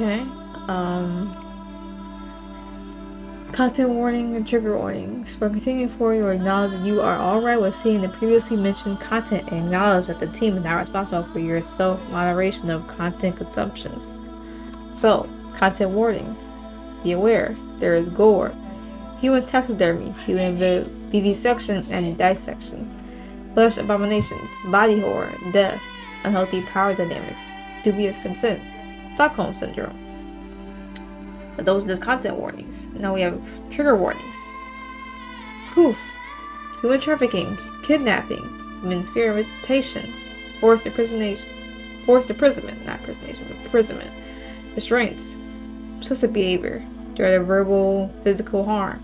Okay. Content warning and trigger warnings. For continuing forward, you acknowledge that you are alright with seeing the previously mentioned content and acknowledge that the team is not responsible for your self-moderation of content consumptions. So, content warnings. Be aware, there is gore, human taxidermy, human vivisection and dissection, flesh abominations, body horror, death, unhealthy power dynamics, dubious consent, Stockholm syndrome. But those are just content warnings. Now we have trigger warnings. Proof, human trafficking, kidnapping, human experimentation, forced imprisonment, not impersonation, but imprisonment, restraints, obsessive behavior, direct verbal, physical harm,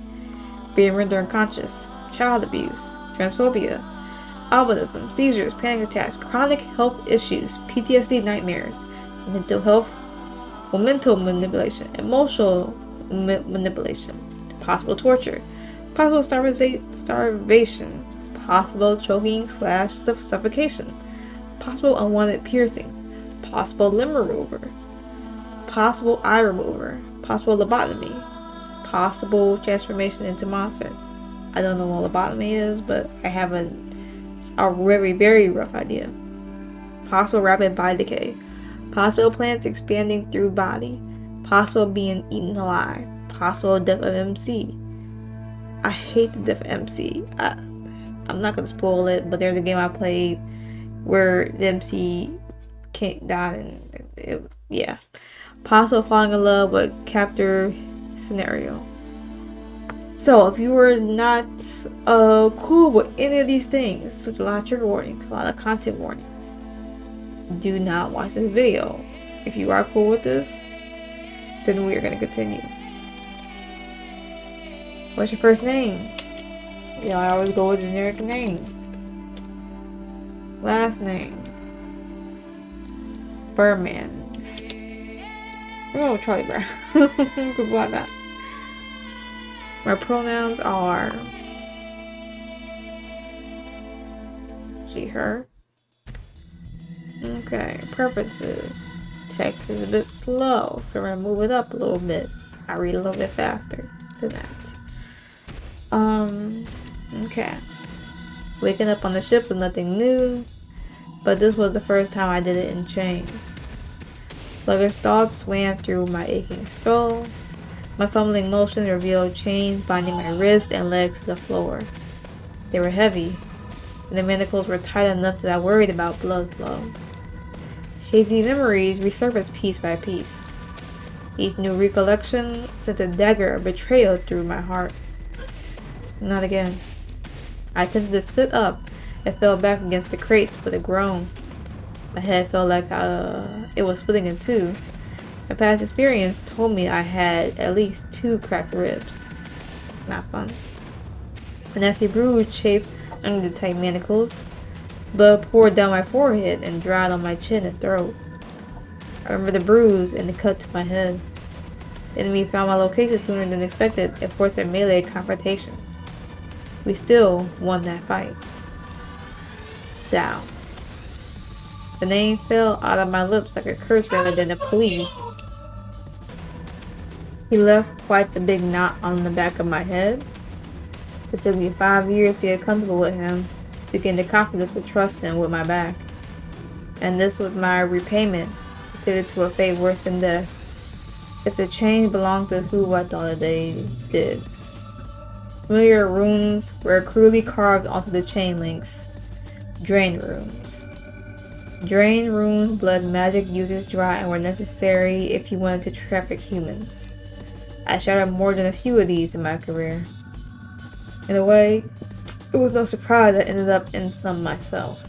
being rendered unconscious, child abuse, transphobia, albinism, seizures, panic attacks, chronic health issues, PTSD nightmares, mental manipulation, emotional manipulation, possible torture, possible starvation, possible choking / suffocation, possible unwanted piercings, possible limb remover, possible eye remover, possible lobotomy, possible transformation into monster. I don't know what lobotomy is, but I have a very, very rough idea. Possible rapid body decay, possible plants expanding through body, possible being eaten alive, possible death of MC. I hate the death of MC. I'm not gonna spoil it, but there's a game I played where the MC can't die, and yeah. Possible falling in love with captor scenario. So if you were not cool with any of these things, with a lot of trigger warnings, a lot of content warnings, do not watch this video. If you are cool with this, then we are going to continue. What's your first name? Yeah, I always go with generic name. Last name. Birdman. I'm going with Charlie Brown. Because why not? My pronouns are she, her. Okay, preferences. Text is a bit slow, so we're gonna move it up a little bit. I read a little bit faster than that. Okay. Waking up on the ship was nothing new, but this was the first time I did it in chains. Sluggish thoughts swam through my aching skull. My fumbling motions revealed chains binding my wrists and legs to the floor. They were heavy, and the manacles were tight enough that I worried about blood flow. Hazy memories resurfaced piece by piece. Each new recollection sent a dagger of betrayal through my heart. Not again. I attempted to sit up and fell back against the crates with a groan. My head felt like it was splitting in two. My past experience told me I had at least 2 cracked ribs. Not fun. A nasty bruise chafed under the tight manacles. Blood poured down my forehead and dried on my chin and throat. I remember the bruise and the cut to my head. The enemy found my location sooner than expected and forced a melee confrontation. We still won that fight. Sal. The name fell out of my lips like a curse rather than a plea. He left quite the big knot on the back of my head. It took me 5 years to get comfortable with him, to gain the confidence to trust him with my back. And this was my repayment, fitted to a fate worse than death. If the chain belonged to who I thought they did. Familiar runes were cruelly carved onto the chain links. Drain runes. Drain runes bled magic users dry and were necessary if you wanted to traffic humans. I shattered more than a few of these in my career. In a way, it was no surprise I ended up in some myself.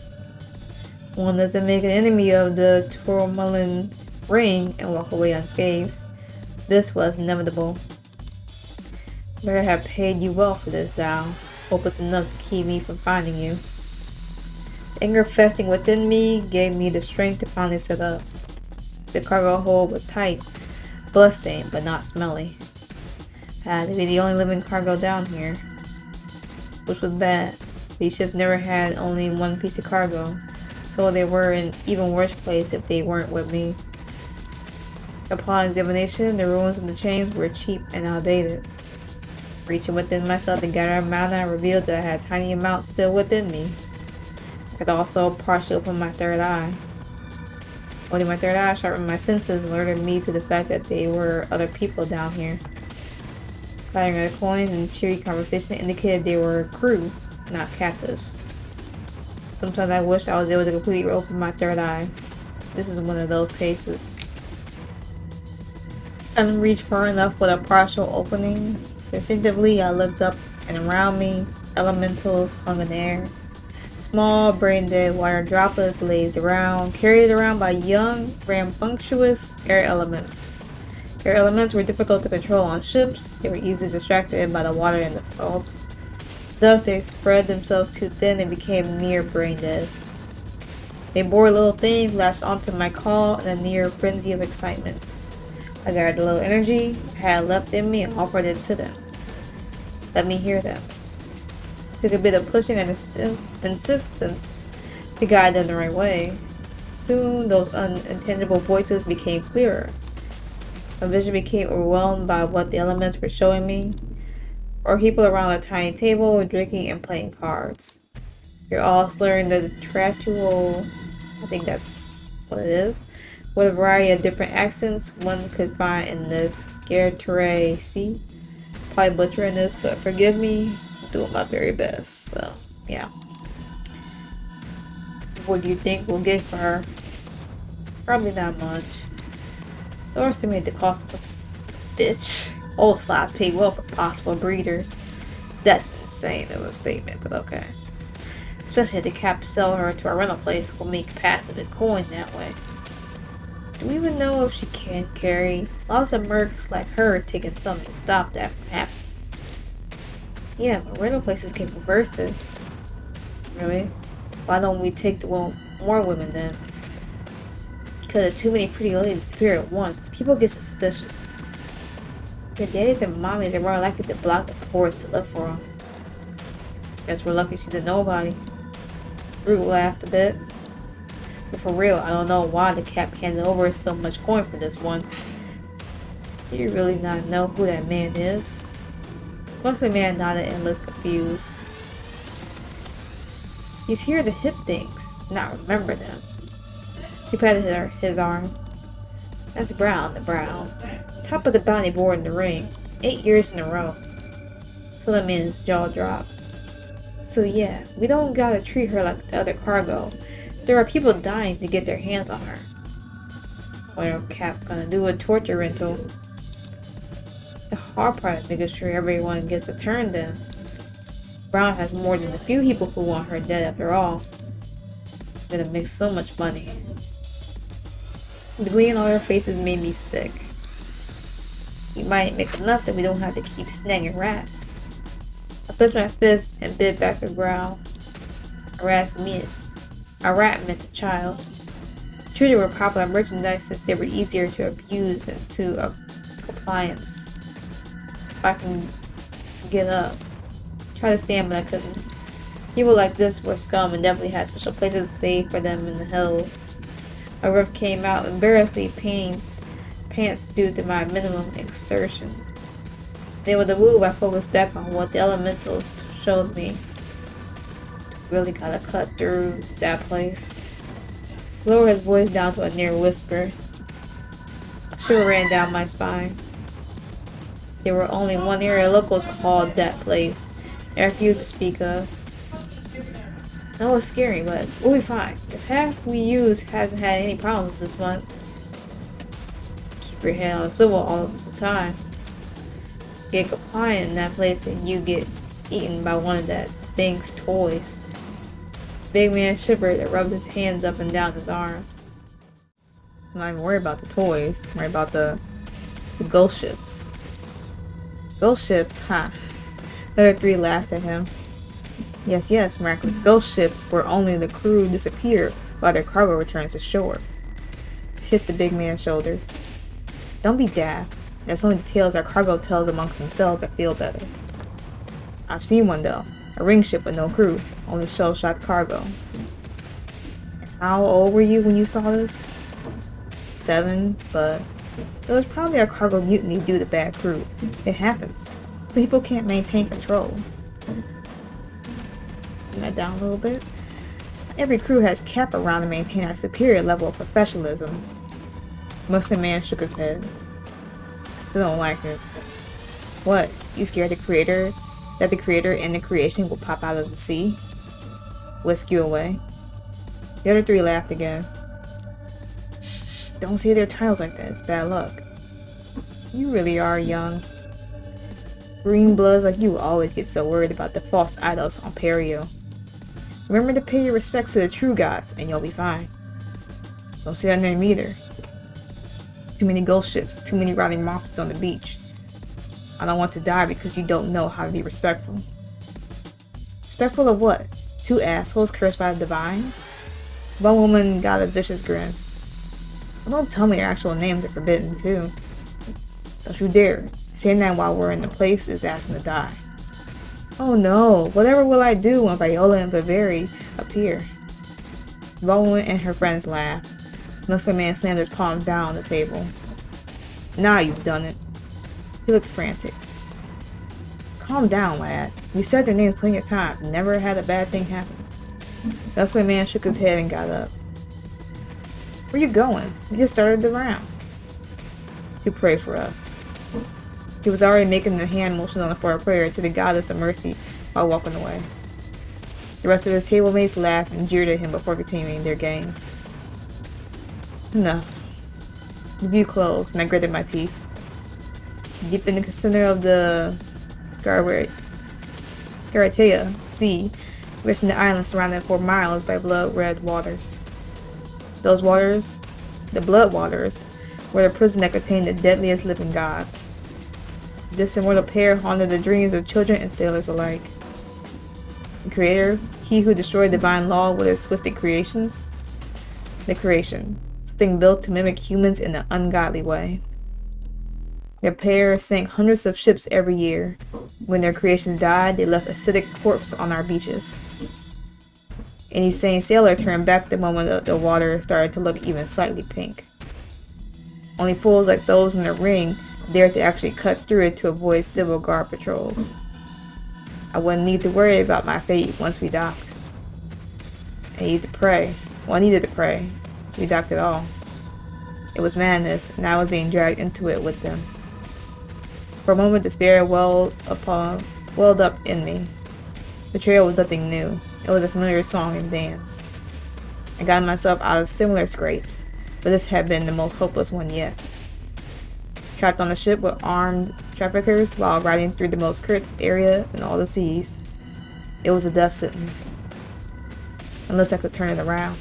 One doesn't make an enemy of the tourmaline ring and walk away unscathed. This was inevitable. Better have paid you well for this, Al. Hope it's enough to keep me from finding you. The anger festing within me gave me the strength to finally sit up. The cargo hold was tight, bloodstained but not smelly. I had to be the only living cargo down here, which was bad. These ships never had only one piece of cargo, so they were in an even worse place if they weren't with me. Upon examination, the ruins and the chains were cheap and outdated. Reaching within myself to gather amount, I revealed that I had a tiny amount still within me. I could also partially open my third eye. Opening my third eye sharpened my senses and alerted me to the fact that there were other people down here. Clattering of coins and cheery conversation indicated they were crew, not captives. Sometimes I wished I was able to completely open my third eye. This is one of those cases. I didn't reach far enough with a partial opening. Instinctively, I looked up and around me. Elementals hung in the air. Small, brain-dead water droplets blazed around, carried around by young, rambunctious air elements. Air elements were difficult to control on ships. They were easily distracted by the water and the salt. Thus, they spread themselves too thin and became near brain-dead. They bore little things, latched onto my call in a near frenzy of excitement. I gathered a little energy I had left in me and offered it to them. Let me hear them. It took a bit of pushing and insistence to guide them the right way. Soon, those unintelligible voices became clearer. My vision became overwhelmed by what the elements were showing me. Or people around a tiny table drinking and playing cards. You're all slurring the tratual, I think that's what it is, with a variety of different accents one could find in this Sacrarium Pario. Probably butchering this, but forgive me, I'm doing my very best. So, yeah. What do you think we'll get for her? Probably not much. Or estimate the cost of a bitch. Old slice paid well for possible breeders. That's insane of a statement, but okay. Especially if the cap sell her to a rental place will make passive and coin that way. Do we even know if she can carry? Lots of mercs like her taking something to stop that from happening. Yeah, but rental places can reverse it. Really? Why don't we take the more women then? Because too many pretty ladies disappear at once. People get suspicious. Your daddies and mommies are more likely to block the ports to look for them. Guess we're lucky she's a nobody. Brute laughed a bit. But for real, I don't know why the cap handed over so much coin for this one. Do you really not know who that man is? Most of the man nodded and looked confused. He's here to hit things, not remember them. She patted his arm. That's Brown, the Brown. Top of the bounty board in the ring. 8 years in a row. So the man's jaw dropped. So yeah, we don't gotta treat her like the other cargo. There are people dying to get their hands on her. What are Cap gonna do with torture rental? The hard part is making sure everyone gets a turn then. Brown has more than a few people who want her dead after all. Gonna make so much money. The glee on all their faces made me sick. We might make enough that we don't have to keep snagging rats. I clenched my fist and bit back the growl. A rat meant a child. Children were popular merchandise since they were easier to abuse than to appliance. If I can get up. Try to stand, but I couldn't. People like this were scum and definitely had special places saved for them in the hills. My breath came out embarrassingly pants due to my minimum exertion. Then with a move, I focused back on what the elementals showed me. Really gotta cut through that place. Lowered his voice down to a near whisper. A shiver ran down my spine. There were only one area locals called that place. There are few to speak of. No, it's scary, but we'll be fine. The path we use hasn't had any problems this month. Keep your head on a swivel all the time. Get compliant in that place and you get eaten by one of that thing's toys. Big man shivered and rubbed his hands up and down his arms. I'm not even worried about the toys. I'm worried about the ghost ships. Ghost ships, huh? The other three laughed at him. Yes, miraculous ghost ships where only the crew disappear while their cargo returns to shore. She hit the big man's shoulder. Don't be daft. That's only the tales our cargo tells amongst themselves that feel better. I've seen one though. A ring ship with no crew. Only shell-shocked cargo. And how old were you when you saw this? 7, but It was probably a cargo mutiny due to bad crew. It happens. People can't maintain control. Bring that down a little bit. Every crew has kept around to maintain our superior level of professionalism. Muscle Man shook his head. I still don't like it. What? You scared that the creator and the creation will pop out of the sea? Whisk you away. The other three laughed again. Don't say their titles like that, it's bad luck. You really are young. Green bloods like you always get so worried about the false idols on Pario. Remember to pay your respects to the true gods, and you'll be fine. Don't say that name either. Too many ghost ships, too many rotting monsters on the beach. I don't want to die because you don't know how to be respectful. Respectful of what? Two assholes cursed by the divine? One woman got a vicious grin. Well, don't tell me your actual names are forbidden, too. Don't you dare. Saying that while we're in the place is asking to die. Oh no, whatever will I do when Violo and Vivere appear? The woman and her friends laughed. Muscle Man slammed his palms down on the table. Now you've done it. He looked frantic. Calm down, lad. You said their names plenty of times. Never had a bad thing happen. Muscle Man shook his head and got up. Where you going? We just started the round. To pray for us. He was already making the hand motion for a prayer to the goddess of mercy while walking away. The rest of his table mates laughed and jeered at him before continuing their game. Enough. The view closed, and I gritted my teeth. Deep in the center of the Sacrarium Sea, resting the island surrounded for miles by blood-red waters. Those waters, the blood waters, were the prison that contained the deadliest living gods. This immortal pair haunted the dreams of children and sailors alike. The creator, he who destroyed divine law with his twisted creations. The creation, something built to mimic humans in an ungodly way. Their pair sank hundreds of ships every year. When their creations died, they left acidic corpses on our beaches. Any sane sailor turned back the moment the water started to look even slightly pink. Only fools like those in the ring dared to actually cut through it to avoid civil guard patrols. I wouldn't need to worry about my fate once we docked. I needed to pray. Well, I needed to pray. We docked at all. It was madness, and I was being dragged into it with them. For a moment, despair welled up in me. Betrayal was nothing new. It was a familiar song and dance. I got myself out of similar scrapes, but this had been the most hopeless one yet. Trapped on a ship with armed traffickers while riding through the most cursed area in all the seas. It was a death sentence. Unless I could turn it around.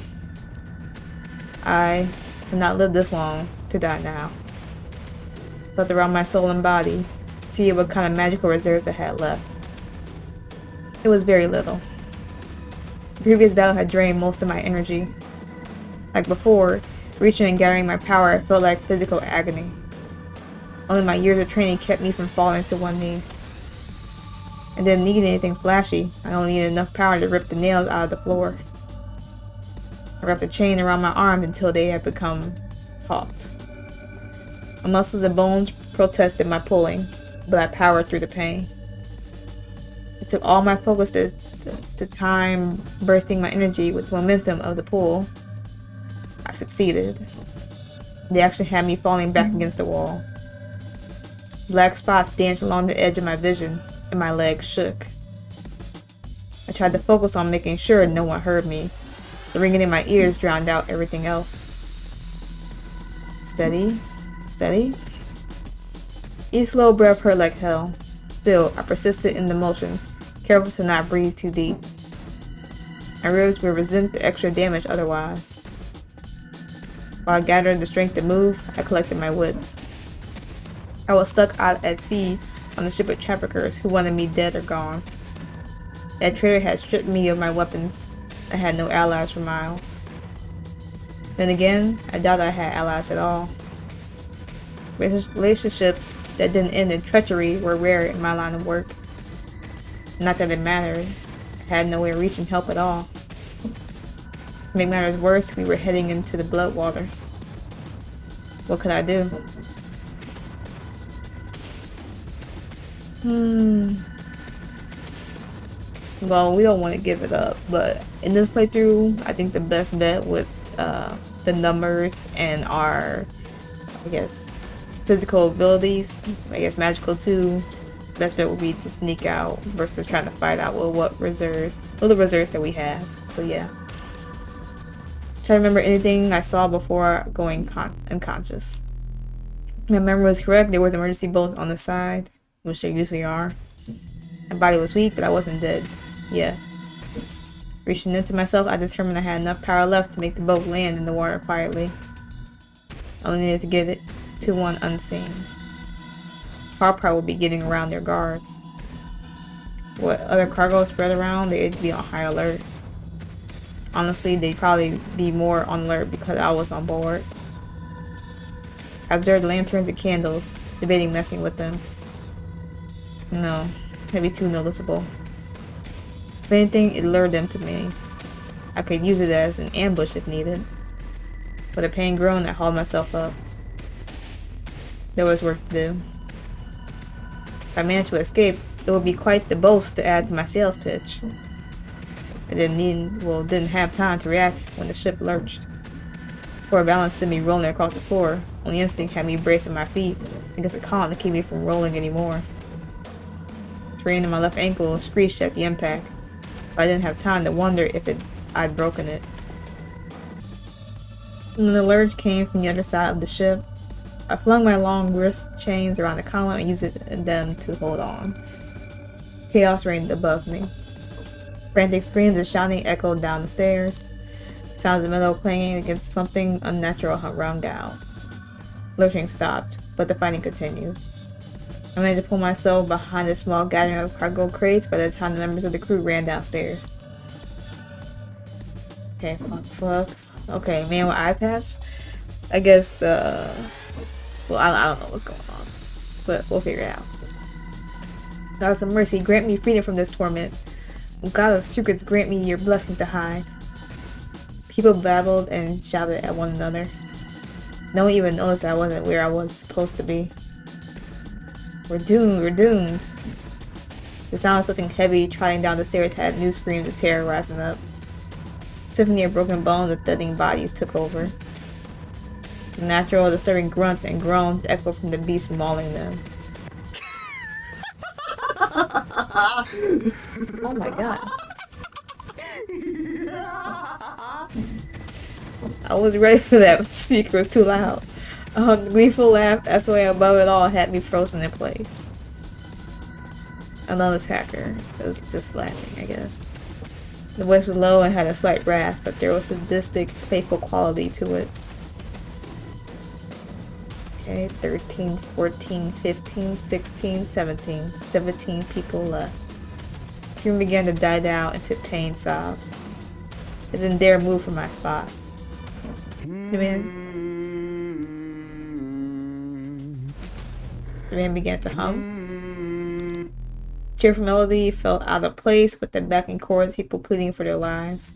I could not live this long to die now. Felt around my soul and body, see what kind of magical reserves I had left. It was very little. The previous battle had drained most of my energy. Like before, reaching and gathering my power felt like physical agony. Only my years of training kept me from falling to one knee. I didn't need anything flashy. I only needed enough power to rip the nails out of the floor. I wrapped a chain around my arms until they had become taut. My muscles and bones protested my pulling, but I powered through the pain. It took all my focus to time bursting my energy with the momentum of the pull. I succeeded. They actually had me falling back against the wall. Black spots danced along the edge of my vision, and my legs shook. I tried to focus on making sure no one heard me. The ringing in my ears drowned out everything else. Steady, steady. Each slow breath hurt like hell. Still, I persisted in the motion, careful to not breathe too deep. My ribs would resent the extra damage otherwise. While gathering the strength to move, I collected my wits. I was stuck out at sea on the ship of traffickers who wanted me dead or gone. That traitor had stripped me of my weapons. I had no allies for miles. Then again, I doubt I had allies at all. Relationships that didn't end in treachery were rare in my line of work. Not that it mattered. I had no way of reaching help at all. To make matters worse, we were heading into the blood waters. What could I do? Well, we don't want to give it up, but in this playthrough, I think the best bet with the numbers and our, I guess, physical abilities, I guess magical too, best bet would be to sneak out versus trying to fight out with what the reserves that we have. So yeah. Try to remember anything I saw before going unconscious. My memory was correct. There were the emergency bolts on the side, which they usually are. My body was weak, but I wasn't dead. Yeah. Reaching into myself, I determined I had enough power left to make the boat land in the water quietly. I only needed to get it to one unseen. Hard part would be getting around their guards. What other cargo spread around, they'd be on high alert. Honestly, they'd probably be more on alert because I was on board. I observed lanterns and candles, debating messing with them. No, that'd be too noticeable. If anything, it lured them to me. I could use it as an ambush if needed. With a pain groan, I hauled myself up. There was work to do. If I managed to escape, it would be quite the boast to add to my sales pitch. I didn't have time to react when the ship lurched. Poor balance sent me rolling across the floor. Only instinct had me bracing my feet against a column to keep me from rolling anymore. Strain in my left ankle screeched at the impact, but I didn't have time to wonder if I'd broken it. When the lurch came from the other side of the ship, I flung my long wrist chains around the column and used them to hold on. Chaos reigned above me. Frantic screams and shouting echoed down the stairs. Sounds of metal clanging against something unnatural rung out. Lurching stopped, but the fighting continued. I managed to pull myself behind a small gathering of cargo crates by the time the members of the crew ran downstairs. Okay, fuck. Okay, man with eye patch? I guess well, I don't know what's going on, but we'll figure it out. God of mercy, grant me freedom from this torment. God of secrets, grant me your blessing to hide. People babbled and shouted at one another. No one even noticed I wasn't where I was supposed to be. We're doomed, we're doomed. The sound of something heavy trotting down the stairs had new screams of terror rising up. Symphony of broken bones and thudding bodies took over. The natural, disturbing grunts and groans echoed from the beast mauling them. Oh my god. I was ready for that, but the speaker was too loud. The gleeful laugh echoing above it all had me frozen in place. Another attacker was just laughing, I guess. The voice was low and had a slight rasp, but there was a sadistic, playful quality to it. Okay, 13, 14, 15, 16, 17. 17 people left. The scream began to die down into pain sobs. I didn't dare move from my spot. The man began to hum. Cheerful melody felt out of place with the backing chords, people pleading for their lives.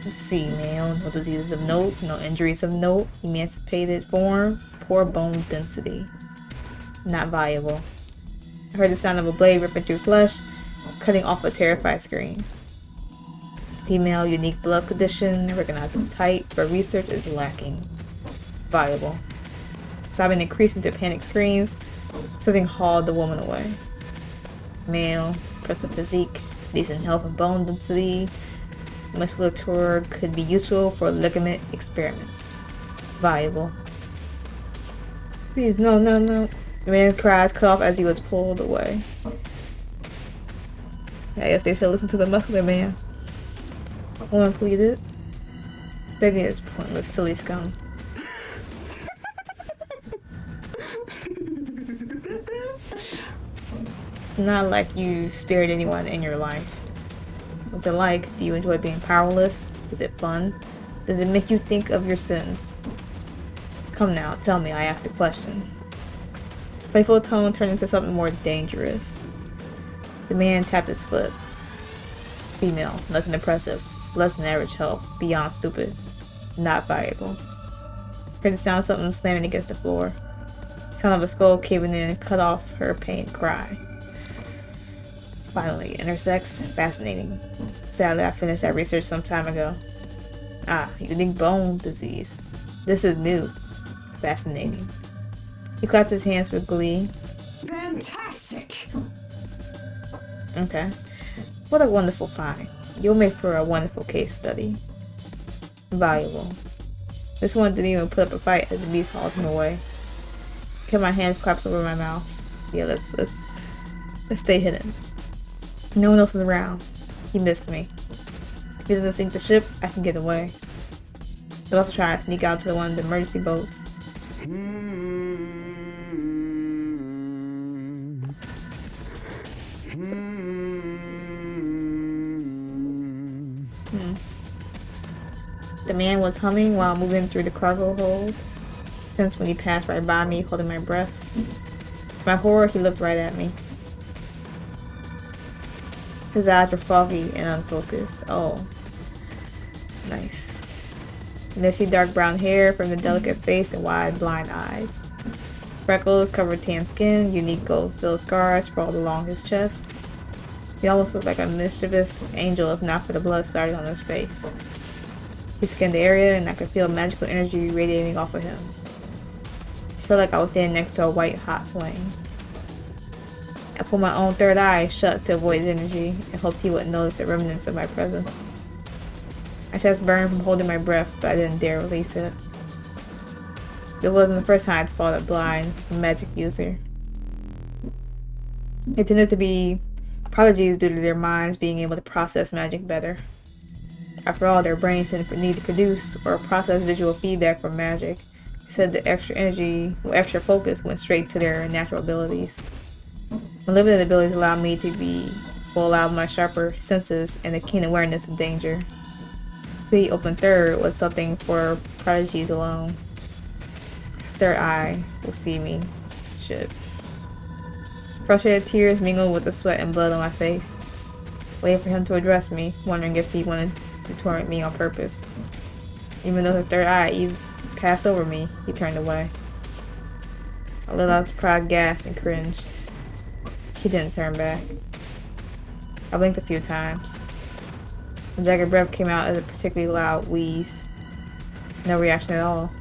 Let's see, man. No diseases of note, no injuries of note, emancipated form, poor bone density. Not viable. I heard the sound of a blade ripping through flesh, cutting off a terrified scream. Female, unique blood condition, recognizable type, but research is lacking. Viable. Sobbing increased into panic screams, something hauled the woman away. Male, impressive physique, decent health and bone density, musculature could be useful for ligament experiments. Viable. Please, no, no, no. The man's cries cut off as he was pulled away. I guess they should listen to the muscular man. One pleaded. Begging is pointless, silly scum. It's not like you spared anyone in your life. What's it like? Do you enjoy being powerless? Is it fun? Does it make you think of your sins? Come now, tell me, I asked a question. Playful tone turned into something more dangerous. The man tapped his foot. Female, nothing impressive. Less than average health. Beyond stupid. Not viable. Heard the sound of something slamming against the floor. The sound of a skull caving in cut off her pained cry. Finally, intersex. Fascinating. Sadly, I finished that research some time ago. Ah, unique bone disease. This is new. Fascinating. He clapped his hands with glee. Fantastic! Okay. What a wonderful find. You'll make for a wonderful case study. Valuable. This one didn't even put up a fight as the beast hauled him away. Kept my hands clapped over my mouth. Yeah, let's stay hidden. No one else is around. He missed me. If he doesn't sink the ship, I can get away. He'll also try to sneak out to one of the emergency boats. The man was humming while moving through the cargo hold, since when he passed right by me, holding my breath. To my horror, he looked right at me. His eyes were foggy and unfocused. Oh, nice. Messy dark brown hair from the delicate face and wide blind eyes. Freckles covered tan skin, unique gold-filled scars sprawled along his chest. He almost looked like a mischievous angel if not for the blood splattered on his face. He scanned the area and I could feel magical energy radiating off of him. I felt like I was standing next to a white hot flame. I pulled my own third eye shut to avoid his energy and hoped he wouldn't notice the remnants of my presence. My chest burned from holding my breath, but I didn't dare release it. It wasn't the first time I'd fought a blind magic user. It tended to be prodigies due to their minds being able to process magic better. After all, their brains need to produce or process visual feedback from magic. It said the extra energy or extra focus went straight to their natural abilities. My limited abilities allowed my sharper senses and a keen awareness of danger. The open third was something for prodigies alone. His third eye will see me. Shit. Frustrated tears mingled with the sweat and blood on my face. Waiting for him to address me, wondering if he wanted to torment me on purpose. Even though his third eye passed over me, he turned away. I let out a surprised gasp and cringed. He didn't turn back. I blinked a few times. The jagged breath came out as a particularly loud wheeze. No reaction at all.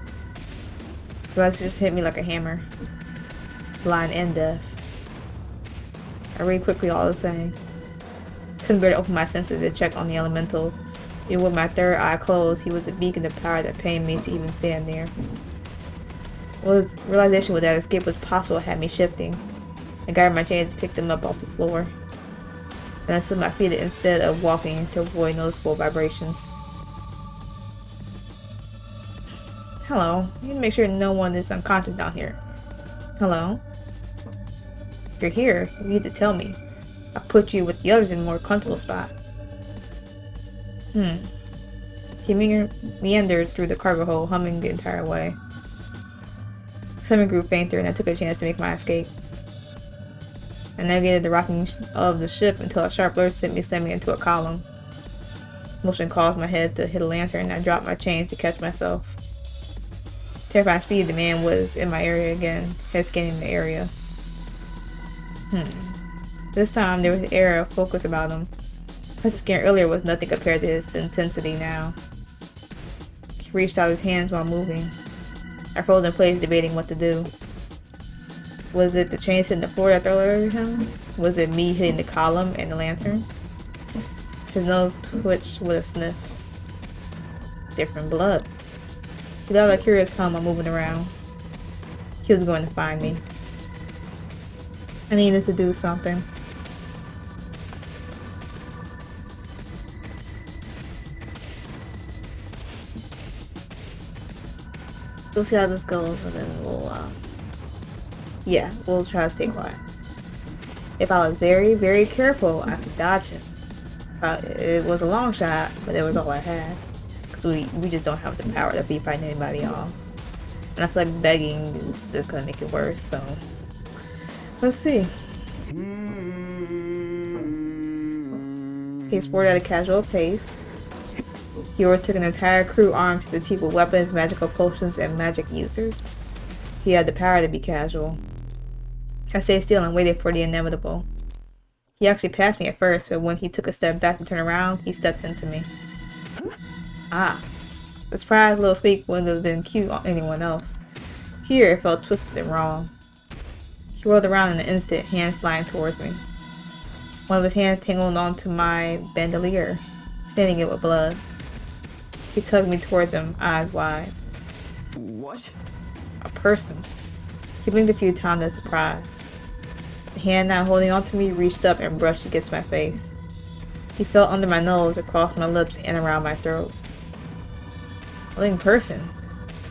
The words just hit me like a hammer. Blind and deaf. I read quickly all the same. Couldn't bear to open my senses to check on the elementals. Even with my third eye closed, he was a beacon of power that pained me to even stand there. Well, his realization that escape was possible had me shifting. I grabbed my chains and picked them up off the floor. Then I stood my feet instead of walking to avoid noticeable vibrations. Hello. You need to make sure no one is unconscious down here. Hello? If you're here, you need to tell me. I'll put you with the others in a more comfortable spot. He meandered through the cargo hold, humming the entire way. Something grew fainter and I took a chance to make my escape. I navigated the rocking of the ship until a sharp lurch sent me slamming into a column. Motion caused my head to hit a lantern and I dropped my chains to catch myself. Terrifying speed, the man was in my area again, head scanning the area. This time there was an air of focus about him. His scan earlier was nothing compared to his intensity now. He reached out his hands while moving. I froze in place, debating what to do. Was it the chains hitting the floor that alerted him? Was it me hitting the column and the lantern? His nose twitched with a sniff. Different blood. He let out a curious hum while moving around. He was going to find me. I needed to do something. We'll see how this goes, and then we'll try to stay quiet. If I was very, very careful, I could dodge him. It was a long shot, but it was all I had. Because we just don't have the power to be fighting anybody off. And I feel like begging is just going to make it worse, so... Let's see. He explored at a casual pace. He overtook an entire crew armed to the teeth with weapons, magical potions, and magic users. He had the power to be casual. I stayed still and waited for the inevitable. He actually passed me at first, but when he took a step back to turn around, he stepped into me. Ah. The surprised little squeak wouldn't have been cute on anyone else. Here, it felt twisted and wrong. He whirled around in an instant, hands flying towards me. One of his hands tangled onto my bandolier, staining it with blood. He tugged me towards him, eyes wide. What? A person. He blinked a few times in surprise. The hand now holding onto me reached up and brushed against my face. He felt under my nose, across my lips, and around my throat. A living person.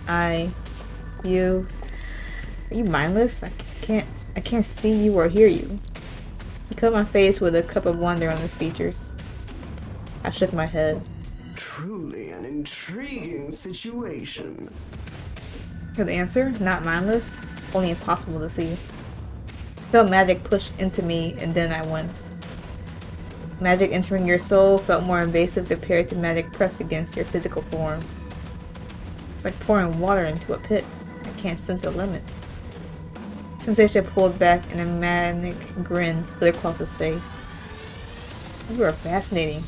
Are you mindless? I can't see you or hear you. He cut my face with a cup of wonder on his features. I shook my head. Truly an intriguing situation. His answer, not mindless, only impossible to see. I felt magic push into me, and then I winced. Magic entering your soul felt more invasive compared to magic pressed against your physical form. It's like pouring water into a pit. I can't sense a limit. Sensation pulled back and a manic grin split across his face. You are fascinating.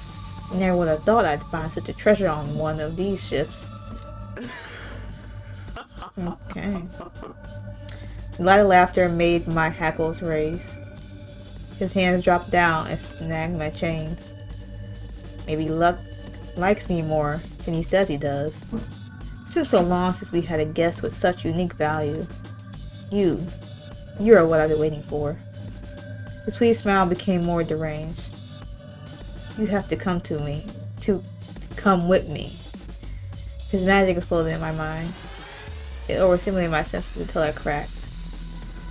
I never would have thought I'd find such a treasure on one of these ships. Okay. The light of laughter made my hackles raise. His hands dropped down and snagged my chains. Maybe Luck likes me more than he says he does. It's been so long since we had a guest with such unique value. You are what I've been waiting for. His sweet smile became more deranged. You have to come with me. His magic exploded in my mind. It overstimulated my senses until I cracked.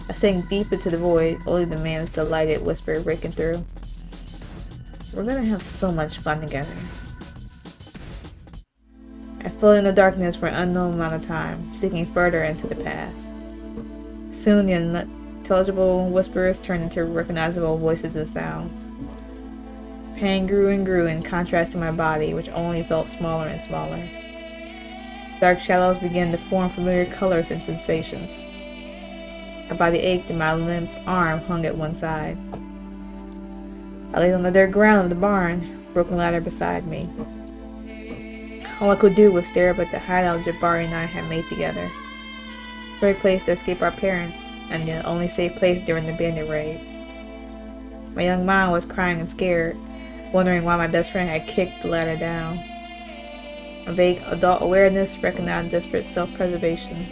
I sank deep into the void, only the man's delighted whisper breaking through. We're gonna have so much fun together. I floated in the darkness for an unknown amount of time, sinking further into the past. Soon the unintelligible whispers turned into recognizable voices and sounds. Pain grew and grew in contrast to my body, which only felt smaller and smaller. Dark shadows began to form familiar colors and sensations. My body ached and my limp arm hung at one side. I lay on the dirt ground of the barn, broken ladder beside me. All I could do was stare up at the hideout Jabari and I had made together. A great place to escape our parents, and the only safe place during the bandit raid. My young mind was crying and scared, wondering why my best friend had kicked the ladder down. A vague adult awareness recognized desperate self-preservation.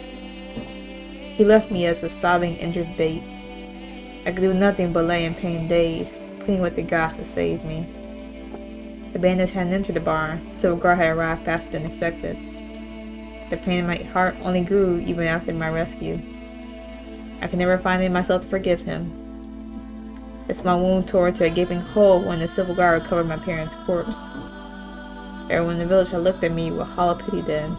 He left me as a sobbing, injured bait. I could do nothing but lay in pain days, pleading with the God to save me. The bandits hadn't entered the barn, so a guard had arrived faster than expected. The pain in my heart only grew even after my rescue. I could never find it in myself to forgive him. The small wound tore into a gaping hole when the civil guard recovered my parents' corpse. Everyone in the village had looked at me with hollow pity then.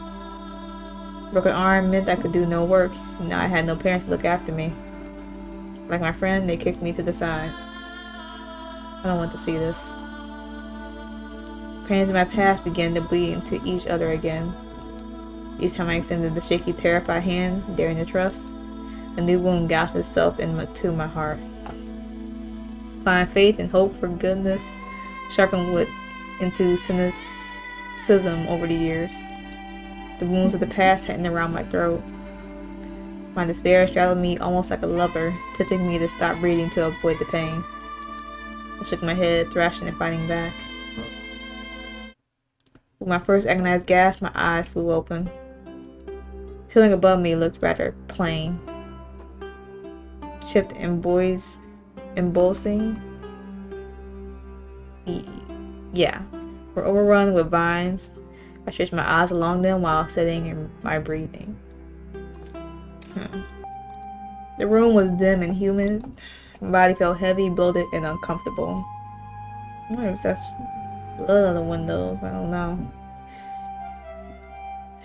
Broken arm meant I could do no work, and now I had no parents to look after me. Like my friend, they kicked me to the side. I don't want to see this. Pains in my past began to bleed into each other again. Each time I extended the shaky, terrified hand, daring to trust, a new wound gouged itself into my heart. Find faith and hope for goodness, sharpened wood into cynicism over the years. The wounds of the past tightened around my throat. My despair straddled me almost like a lover, tipping me to stop breathing to avoid the pain. I shook my head, thrashing and fighting back. With my first agonized gasp, my eyes flew open. The ceiling above me looked rather plain. Chipped embossing. Yeah, we're overrun with vines. I stretched my eyes along them while steadying in my breathing. The room was dim and humid. My body felt heavy, bloated, and uncomfortable. I wonder if that's blood on the windows. I don't know.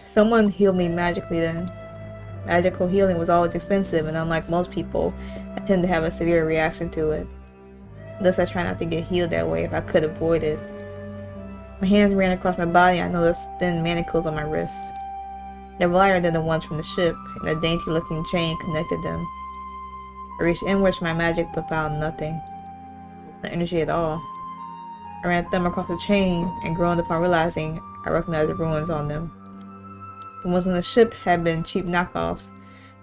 Someone healed me magically then. Magical healing was always expensive, and unlike most people, I tend to have a severe reaction to it. Thus, I try not to get healed that way if I could avoid it. My hands ran across my body and I noticed thin manacles on my wrists. They were lighter than the ones from the ship, and a dainty-looking chain connected them. I reached inwards for my magic but found nothing. No energy at all. I ran a thumb across the chain and groaned upon realizing I recognized the ruins on them. The ones on the ship had been cheap knockoffs.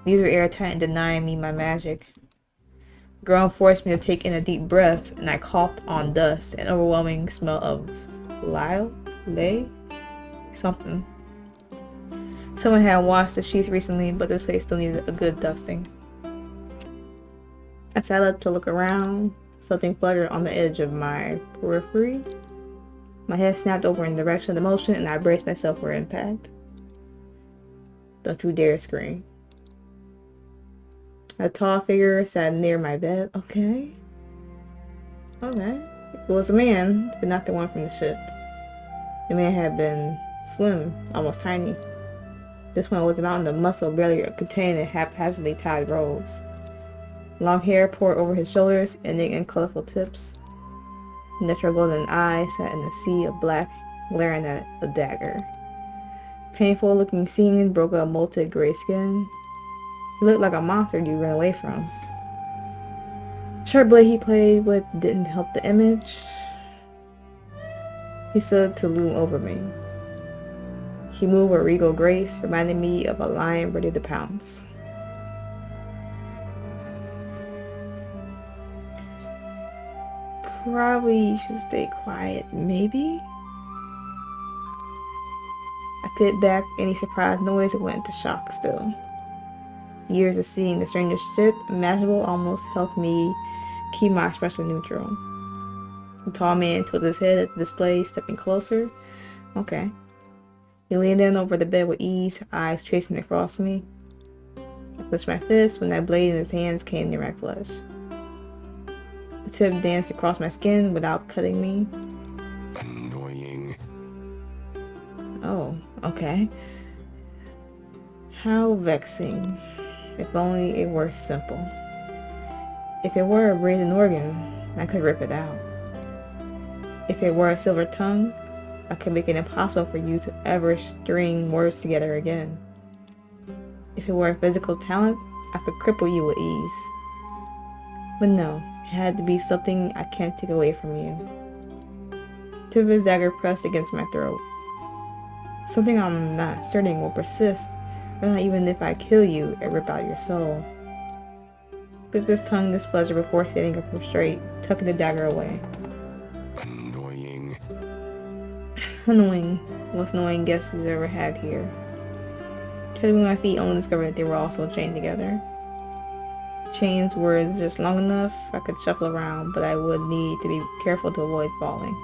These were airtight and denying me my magic. The groan forced me to take in a deep breath, and I coughed on dust, an overwhelming smell of something. Someone had washed the sheets recently, but this place still needed a good dusting. I sat up to look around. Something fluttered on the edge of my periphery. My head snapped over in the direction of the motion, and I braced myself for impact. Don't you dare scream. A tall figure sat near my bed. Okay. It was a man, but not the one from the ship. The man had been slim, almost tiny. This one was a mountain of muscle barely contained in haphazardly tied robes. Long hair poured over his shoulders, ending in colorful tips. Natural golden eyes sat in a sea of black, glaring at a dagger. Painful-looking seams broke up molted gray skin. He looked like a monster you ran away from. The sharp blade he played with didn't help the image. He stood to loom over me. He moved with regal grace, reminding me of a lion ready to pounce. Probably you should stay quiet, maybe? I pit back any surprised noise and went into shock still. Years of seeing the strangest shit imaginable almost helped me keep my expression neutral. The tall man tilted his head at the display, stepping closer. Okay. He leaned in over the bed with ease, eyes tracing across me. I clenched my fist when that blade in his hands came near my flesh. The tip danced across my skin without cutting me. Annoying. Oh, okay. How vexing. If only it were simple. If it were a brazen organ, I could rip it out. If it were a silver tongue, I could make it impossible for you to ever string words together again. If it were a physical talent, I could cripple you with ease. But no, it had to be something I can't take away from you. The tip of his dagger pressed against my throat. Something I'm not certain will persist, or not even if I kill you and rip out your soul. Bit this tongue displeasure before standing up straight, tucking the dagger away. Annoying. Annoying. Most annoying guests we've ever had here. Treading with my feet, only discovered that they were also chained together. Chains were just long enough I could shuffle around, but I would need to be careful to avoid falling.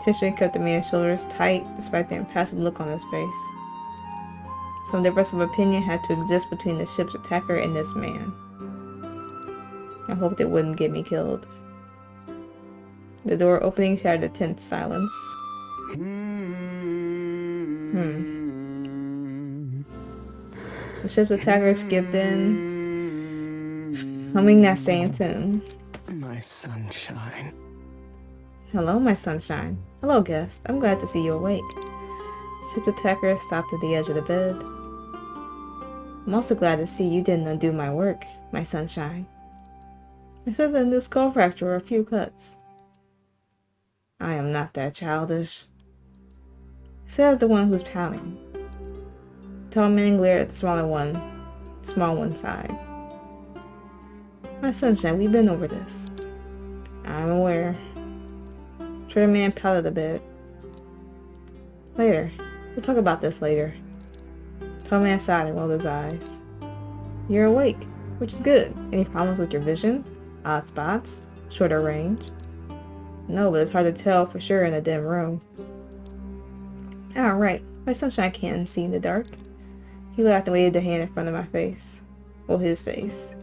Tension kept the man's shoulders tight despite the impassive look on his face. Some difference of opinion had to exist between the ship's attacker and this man. I hoped it wouldn't get me killed. The door opening shattered the tense silence. The ship's attacker skipped in, humming that same tune. My sunshine. Hello, my sunshine. Hello, guest. I'm glad to see you awake. Ship's attacker stopped at the edge of the bed. I'm also glad to see you didn't undo my work, my sunshine. I suffered a new skull fracture or a few cuts. I am not that childish. Says the one who's pouting. Tall man glared at the small one side. My sunshine, we've been over this. I'm aware. Shorter man pouted a bit. Later. We'll talk about this later. Tall man sighed and rolled his eyes. You're awake, which is good. Any problems with your vision? Odd spots? Shorter range? No, but it's hard to tell for sure in a dim room. Alright, my sunshine can see in the dark. He laughed and waved a hand in front of my face. Well, his face.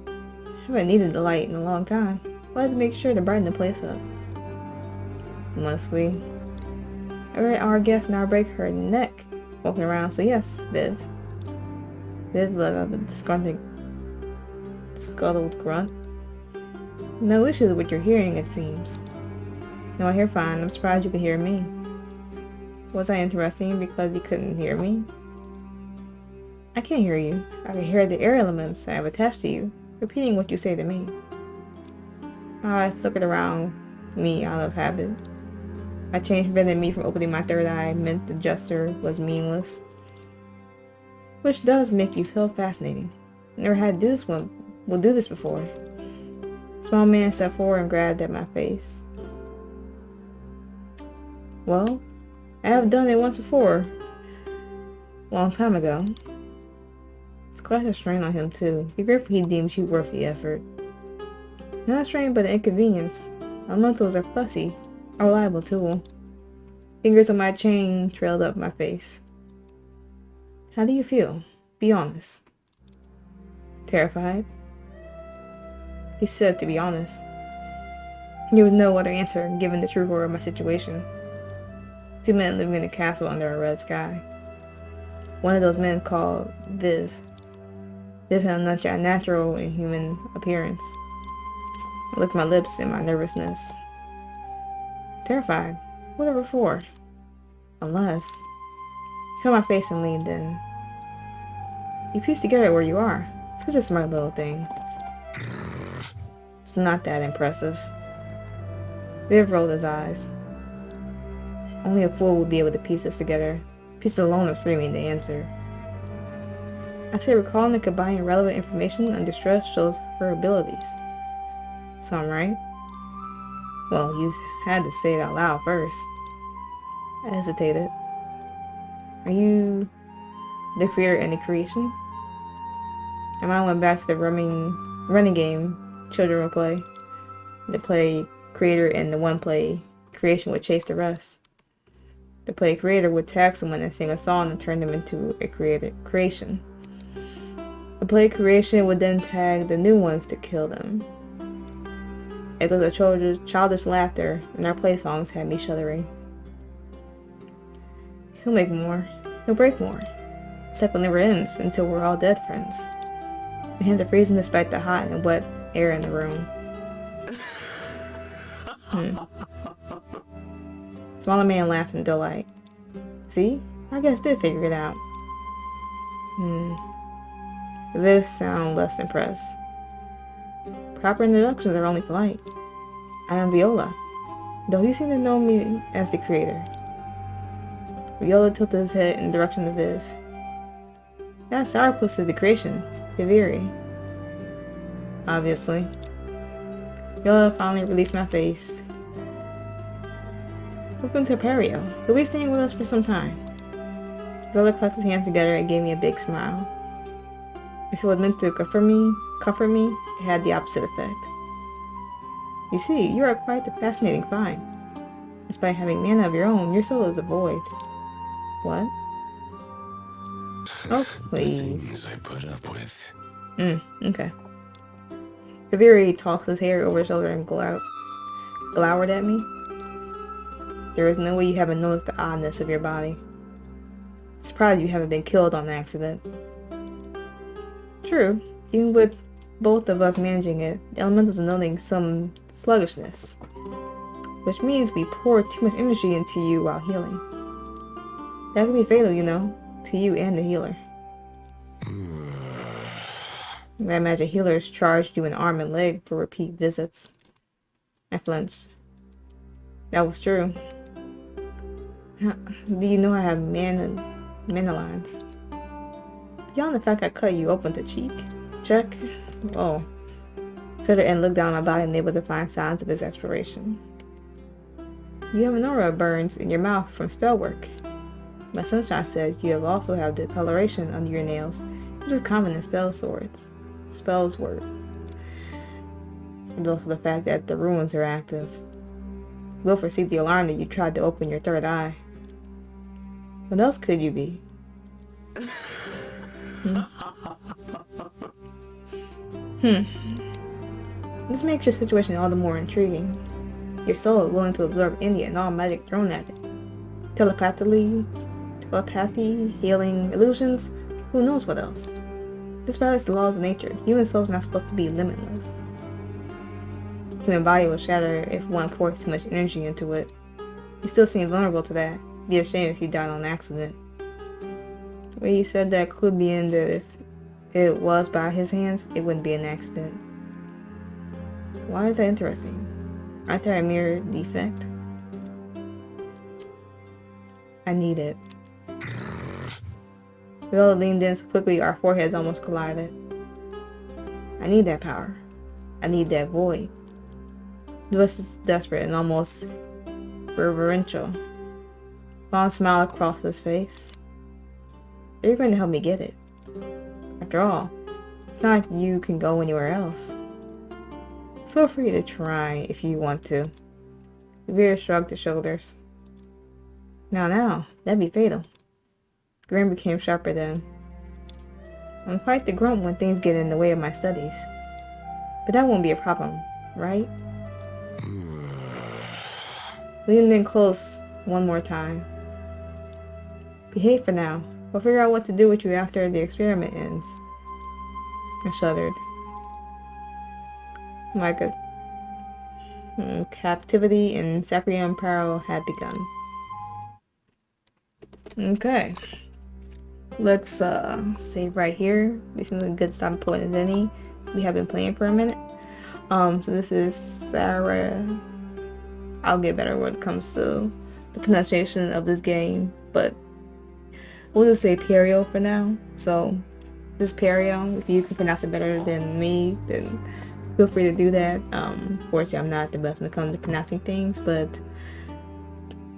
I haven't needed the light in a long time. We'll have to make sure to brighten the place up. Must we? I read our guest now break her neck walking around, so yes, Viv. Viv let out a disgruntled grunt. No issues with your hearing, it seems. No, I hear fine. I'm surprised you could hear me. Was I interesting because you couldn't hear me? I can't hear you. I can hear the air elements I have attached to you, repeating what you say to me. I flickered around me out of habit. My change prevented me from opening my third eye, meant the gesture was meaningless. Which does make you feel fascinating. Never had to do this one. We'll do this before. Small man stepped forward and grabbed at my face. Well, I have done it once before. Long time ago. It's quite a strain on him too. Be grateful he deems you worth the effort. Not a strain but an inconvenience. Elementals are fussy, a reliable tool. Fingers on my chain trailed up my face. How do you feel? Be honest. Terrified? He said to be honest. There was no other answer given the true horror of my situation. 2 men living in a castle under a red sky. One of those men called Viv. Viv had a natural and human appearance. I licked my lips in my nervousness. Terrified. Whatever for? Unless... He saw my face and leaned in. You pieced together where you are. Such a smart little thing. It's not that impressive. Viv rolled his eyes. Only a fool would be able to piece this together. Piece alone would free me to answer. I say recalling and combining relevant information under stress shows her abilities. So I'm right? Well, you had to say it out loud first. I hesitated. Are you the creator and the creation? And I went back to the running game children would play. The play creator and the one play creation would chase the rest. The play creator would tag someone and sing a song and turn them into a creation. The play creation would then tag the new ones to kill them. Echoes of childish laughter and our play songs had me shuddering. He'll make more. He'll break more. The cycle never ends until we're all dead friends. My hands are freezing despite the hot and wet air in the room. Smaller man laughed in delight. See? I guess did figure it out. Viv sounded less impressed. Proper introductions are only polite. I am Viola, though you seem to know me as the creator. Viola tilted his head in the direction of Viv. That sourpuss is the creation, Vivere. Obviously. Viola finally released my face. Welcome to Pario. You'll be staying with us for some time. Viola clasped his hands together and gave me a big smile. If it was meant to comfort me, it had the opposite effect. You see, you are quite a fascinating find. Despite having mana of your own, your soul is a void. What? Oh, please. The things I put up with. Okay. Vivere tossed his hair over his shoulder and glowered at me. There is no way you haven't noticed the oddness of your body. Surprised you haven't been killed on accident. True, even with both of us managing it, the elementals are noting some sluggishness. Which means we pour too much energy into you while healing. That could be fatal, you know, to you and the healer. I imagine healers charged you an arm and leg for repeat visits. I flinched. That was true. Do you know I have mana lines? Beyond the fact I cut you open to check. Oh. Shuddered and looked down my body, unable to find signs of his exploration. You have an aura of burns in your mouth from spell work. My sunshine says you also have discoloration under your nails, which is common in spells work. There's also the fact that the ruins are active. Will foresee the alarm that you tried to open your third eye. What else could you be? This makes your situation all the more intriguing. Your soul is willing to absorb any and all magic thrown at it. Telepathy, healing, illusions, who knows what else. This violates the laws of nature. Human souls are not supposed to be limitless. Human body will shatter if one pours too much energy into it. You still seem vulnerable to that. Be a shame if you died on accident. Well, he said that could be in that if it was by his hands, it wouldn't be an accident. Why is that interesting? Aren't there a mere defect? I need it. Violo leaned in so quickly our foreheads almost collided. I need that power. I need that void. The voice was desperate and almost reverential. Vaughn smiled across his face. You're going to help me get it. After all, it's not like you can go anywhere else. Feel free to try if you want to. Vivere shrugged his shoulders. Now, that'd be fatal. Grin became sharper then. I'm quite the grump when things get in the way of my studies. But that won't be a problem, right? Lean in close one more time. Behave for now. We'll figure out what to do with you after the experiment ends. I shuddered. My good. Captivity in Sacrarium Pario had begun. Okay. Let's save right here. This is a good stop point as any. We have been playing for a minute. So this is Sarah. I'll get better when it comes to the pronunciation of this game, but we'll just say Pario for now. So this Pario, if you can pronounce it better than me, then feel free to do that. Fortunately, I'm not the best when it comes to pronouncing things, but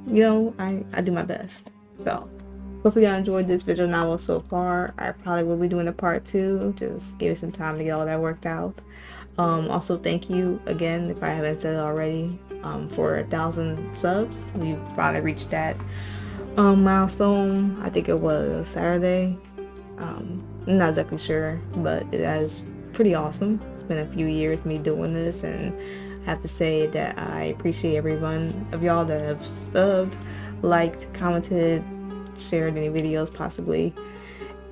you know, I do my best. So hopefully y'all enjoyed this visual novel so far. I probably will be doing a part 2. Just give me some time to get all that worked out. Also thank you again, if I haven't said it already, for 1,000 subs. We finally reached that milestone. I think it was Saturday. I'm not exactly sure, but it is pretty awesome. It's been a few years me doing this, and I have to say that I appreciate every one of y'all that have subbed, liked, commented, shared any videos, possibly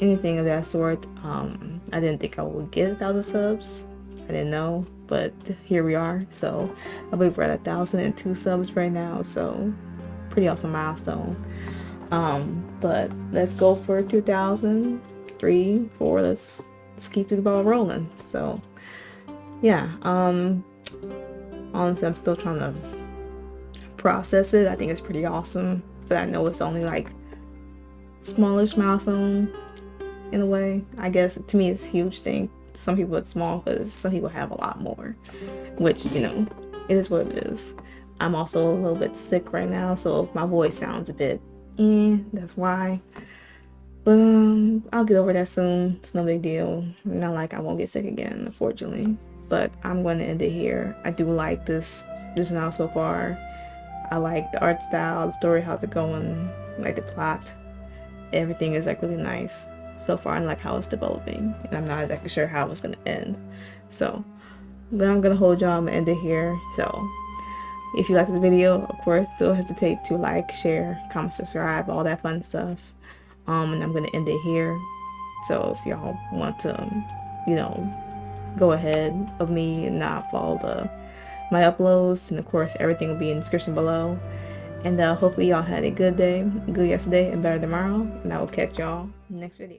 anything of that sort. I didn't think I would get 1,000 subs. I didn't know, but here we are. So I believe we're at 1,002 subs right now, so pretty awesome milestone. But let's go for 2,000, 3, 4. Let's keep the ball rolling. So yeah, honestly, I'm still trying to process it. I think it's pretty awesome, but I know it's only like smallish milestone in a way. I guess to me it's a huge thing. Some people it's small because some people have a lot more, which, you know, it is what it is. I'm also a little bit sick right now, so if my voice sounds a bit that's why. But I'll get over that soon. It's no big deal. Not like I won't get sick again, unfortunately. But I'm going to end it here. I do like this now so far. I like the art style, the story, how's it going, like the plot. Everything is like really nice so far, and like how it's developing, and I'm not exactly sure how it's gonna end. So I'm gonna hold y'all. I'm gonna end it here. So if you liked the video, of course, don't hesitate to like, share, comment, subscribe, all that fun stuff. And I'm gonna end it here. So if y'all want to, you know, go ahead of me and not follow my uploads, and of course everything will be in the description below. And hopefully y'all had a good day, good yesterday, and better tomorrow. And I will catch y'all in the next video.